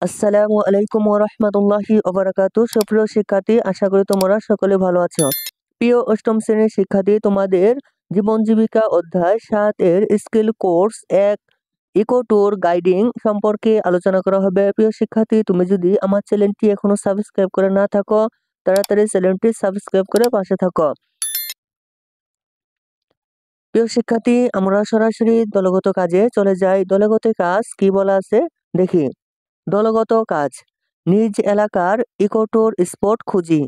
আসসালামু আলাইকুম ওয়া রাহমাতুল্লাহি ওয়া বারাকাতুহু। সুপ্রিয় শিক্ষার্থী, আশা করি তোমরা সকলে ভালো আছো। প্রিয় অষ্টম শ্রেণীর শিক্ষার্থী, তোমাদের জীবন জীবিকা অধ্যায় 7 এর skill course 1 eco tour guiding সম্পর্কে আলোচনা করা হবে। প্রিয় শিক্ষার্থী, তুমি যদি আমার চ্যানেলটি এখনো সাবস্ক্রাইব করে না থাকো, তাড়াতাড়ি চ্যানেলটি সাবস্ক্রাইব করে পাশে থাকো। প্রিয় শিক্ষার্থী, আমরা সরাসরি দলগত কাজে চলে যাই। দলগত কাজ কি বলা আছে দেখি। দলগত কাজ: নিজ এলাকার ইকোট্যুর স্পট খুঁজি।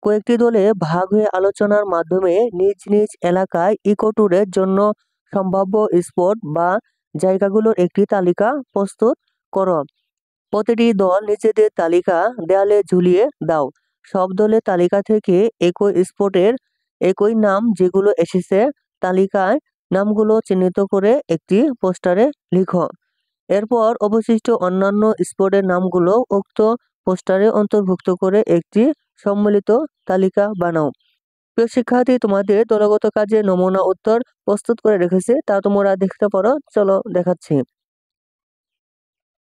কয়েকটি দলে ভাগ হয়ে আলোচনার মাধ্যমে নিজ নিজ এলাকায় ইকোট্যুরের জন্য সম্ভাব্য স্পট বা জায়গাগুলোর একটি তালিকা প্রস্তুত করো। প্রতিটি দল নিজেদের তালিকা দেয়ালে ঝুলিয়ে দাও। সব দলের তালিকা থেকে একই স্পটের একই নাম যেগুলো এসেছে, তালিকায় নামগুলো চিহ্নিত করে একটি পোস্টারে লিখো। এরপর অবশিষ্ট অন্যান্য স্পটের নামগুলো উক্ত পোস্টারে অন্তর্ভুক্ত করে একটি সম্মিলিত তালিকা বানাও। প্রিয় শিক্ষার্থী, তোমাদের দলগত কাজে নমুনা উত্তর প্রস্তুত করে রেখেছে, তা তোমরা দেখতে পারো। চলো দেখাচ্ছি।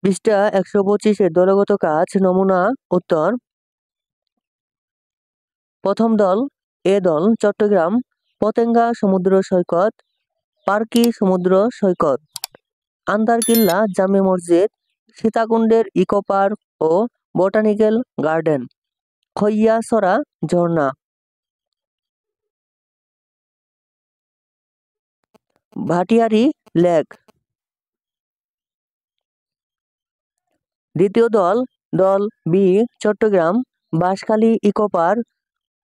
পৃষ্ঠা 125 দলগত কাজ নমুনা উত্তর। প্রথম দল, এ দল চট্টগ্রাম পতেঙ্গা সমুদ্র সৈকত, পার্কি সমুদ্র সৈকত, আন্দারকিল্লা জামে মসজিদ, সীতাকুণ্ডের ইকো পার্ক ও বোটানিক্যাল গার্ডেন, খৈয়াছড়া ঝর্ণা, ভাটিয়ারি লেক। দ্বিতীয় দল, দল B Chattogram Banshkhali eco park,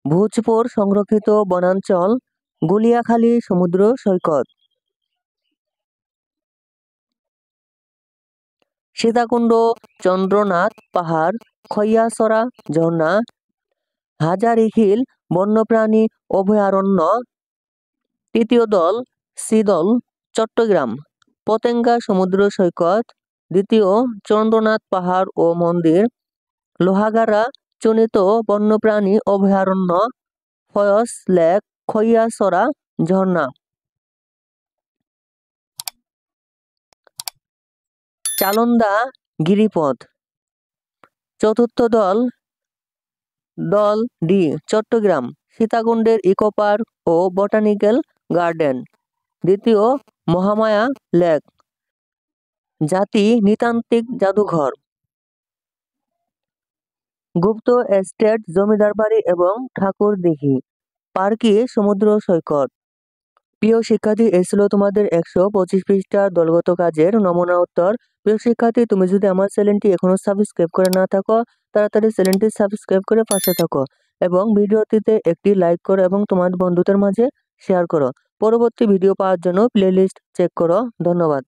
Bhojpur সংরক্ষিত বনাঞ্চল, গুলিয়াখালী সমুদ্র সৈকত, সীতাকুণ্ড চন্দ্রনাথ পাহাড়, খৈয়াছড়া ঝর্ণা, হাজারিহিল বন্যপ্রাণী অভয়ারণ্য। তৃতীয় দল, সি দল চট্টগ্রাম পতেঙ্গা সমুদ্র সৈকত, দ্বিতীয় চন্দ্রনাথ পাহাড় ও মন্দির, লোহাগাড়া চনিত বন্যপ্রাণী অভয়ারণ্য, ফয়স লেক, খৈয়াছড়া ঝর্ণা। চালন্দা গিরিপথ। চতুর্থ দল, দল ডি চট্টগ্রাম সীতাকুণ্ডের ইকো পার্ক ও বোটানিক্যাল গার্ডেন, দ্বিতীয় মহামায়া লেক, জাতি নৃতাত্ত্বিক জাদুঘর, গুপ্ত এস্টেট জমিদার বাড়ি এবং ঠাকুরদিঘি, পার্কি সমুদ্র সৈকত। প্রিয় শিক্ষার্থী, এ ছিল তোমাদের 125 পৃষ্ঠার দলগত কাজের নমুনা উত্তর। প্রিয় শিক্ষার্থী, তুমি যদি আমার চ্যানেলটি এখনো সাবস্ক্রাইব করে না থাকো, তাড়াতাড়ি চ্যানেলটি সাবস্ক্রাইব করে পাশে থাকো এবং ভিডিওটিতে একটি লাইক করো এবং তোমার বন্ধুদের মাঝে শেয়ার করো। পরবর্তী ভিডিও পাওয়ার জন্য প্লেলিস্ট চেক করো। ধন্যবাদ।